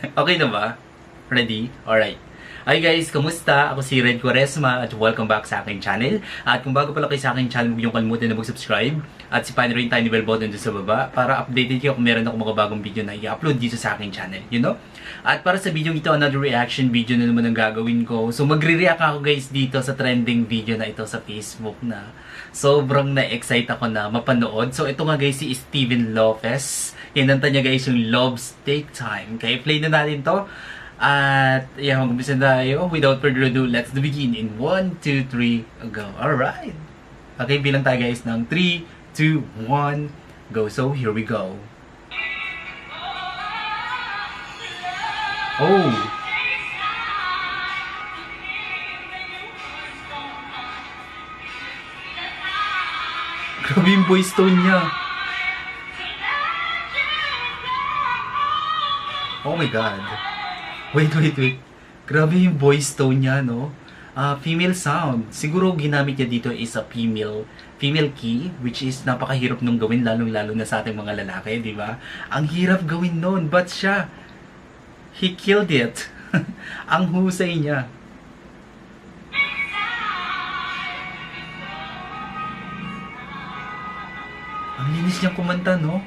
Okay na ba? Ready? Alright. Hi guys, kamusta? Ako si Red Quaresma at welcome back sa aking channel. At kung bago pala kayo sa aking channel, huwag niyong kalimutan na mag-subscribe at sipahin rin tiny bell button doon sa baba para updated kayo kung meron ako mga bagong video na i-upload dito sa aking channel, you know? At para sa video ito, another reaction video na naman ang gagawin ko. So magre-react ako guys dito sa trending video na ito sa Facebook na sobrang na-excite ako na mapanood. So ito nga guys si Steven Lopez. Kinanta niya guys yung Love's Take Time. Kaya play na natin to. At yeah, mag-umpisa na tayo. Without further ado, let's begin in 1, 2, 3, go. Alright. Okay, bilang tayo guys ng 3, 2, 1, go. So, here we go. Oh! Grabe yung voice tone niya. Oh my God. Wait. Grabe yung voice tone niya, no? Female sound. Siguro ginamit niya dito is a female key, which is napakahirap nung gawin, lalong-lalo na sa ating mga lalaki, di ba? Ang hirap gawin nun, but siya, he killed it. Ang husay niya. Ang linis niyang kumanta, no?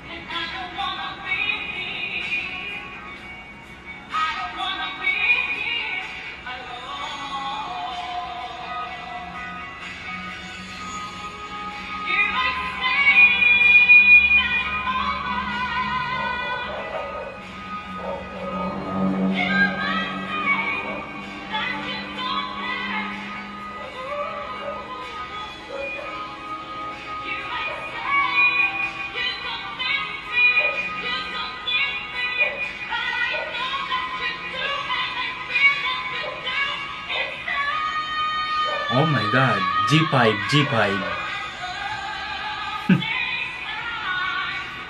Oh my God, G5.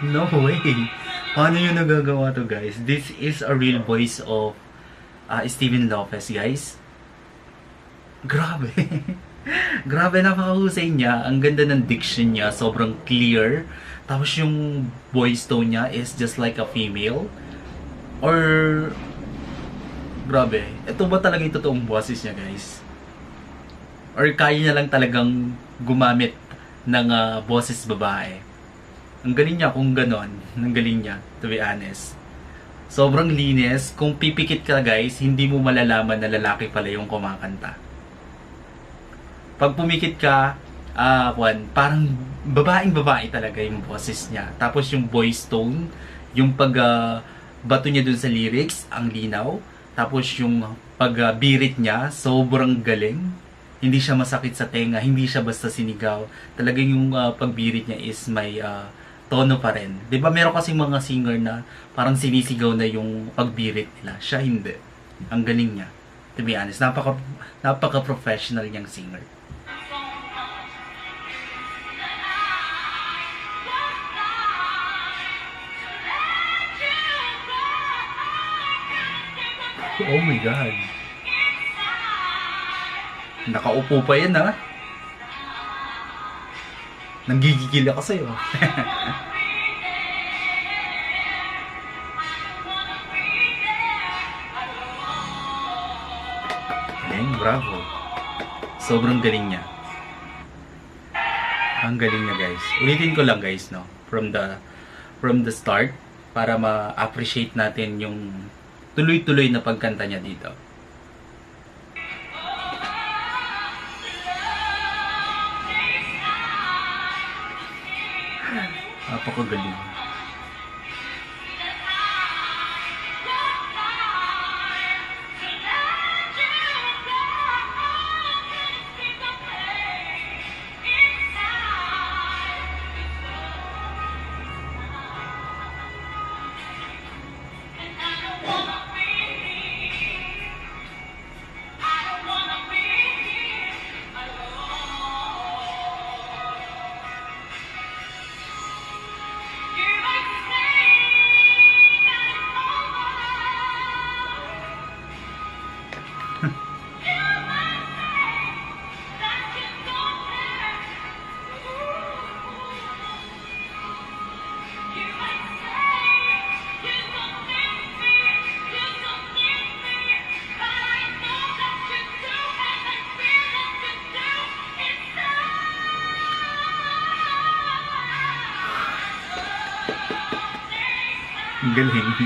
No way. Paano yung nagagawa to guys? This is a real voice of Steven Lopez guys. Grabe. Grabe, napakahusay niya. Ang ganda ng diction niya, sobrang clear. Tapos yung voice tone niya is just like a female. Or grabe. Ito ba talaga yung totoong boses niya guys? Or kaya niya lang talagang gumamit ng boses babae. Ang galing niya kung ganon. Ang galing niya, to be honest. Sobrang linis. Kung pipikit ka guys, hindi mo malalaman na lalaki pala yung kumakanta. Pag pumikit ka, parang babaeng-babae talaga yung boses niya. Tapos yung voice tone, yung bato niya dun sa lyrics, ang linaw. Tapos yung pagbirit niya, sobrang galing. Hindi siya masakit sa tenga, hindi siya basta sinigaw. Talagang yung pagbirit niya is may tono pa rin. 'Di ba meron kasing mga singer na parang sinisigaw na yung pagbirit nila. Siya hindi. Ang galing niya. To be honest, napaka-professional niyang singer. Oh my God. Nakaupo pa yan ha. Nanggigigil ako sa'yo. Ayan, bravo. Sobrang galing niya. Ang galing niya guys. Ulitin ko lang guys, no? From the start para ma-appreciate natin yung tuloy-tuloy na pagkanta niya dito. Napakagaling. Galing.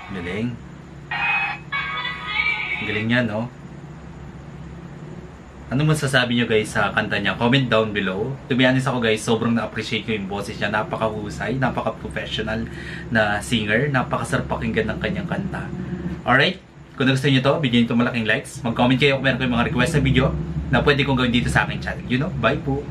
Galing. Galing niya, no? Ano masasabi nyo guys sa kanta niya? Comment down below. To be honest ako guys, sobrang na-appreciate ko yung boses niya. Napakahusay, napaka-professional na singer. Napakasarap pakinggan ng kanyang kanta. Alright? Kung nagustuhan nyo to, bigyan nyo ito malaking likes. Mag-comment kayo kung meron kayong mga request sa video na pwede kong gawin dito sa aking channel. You know, bye po!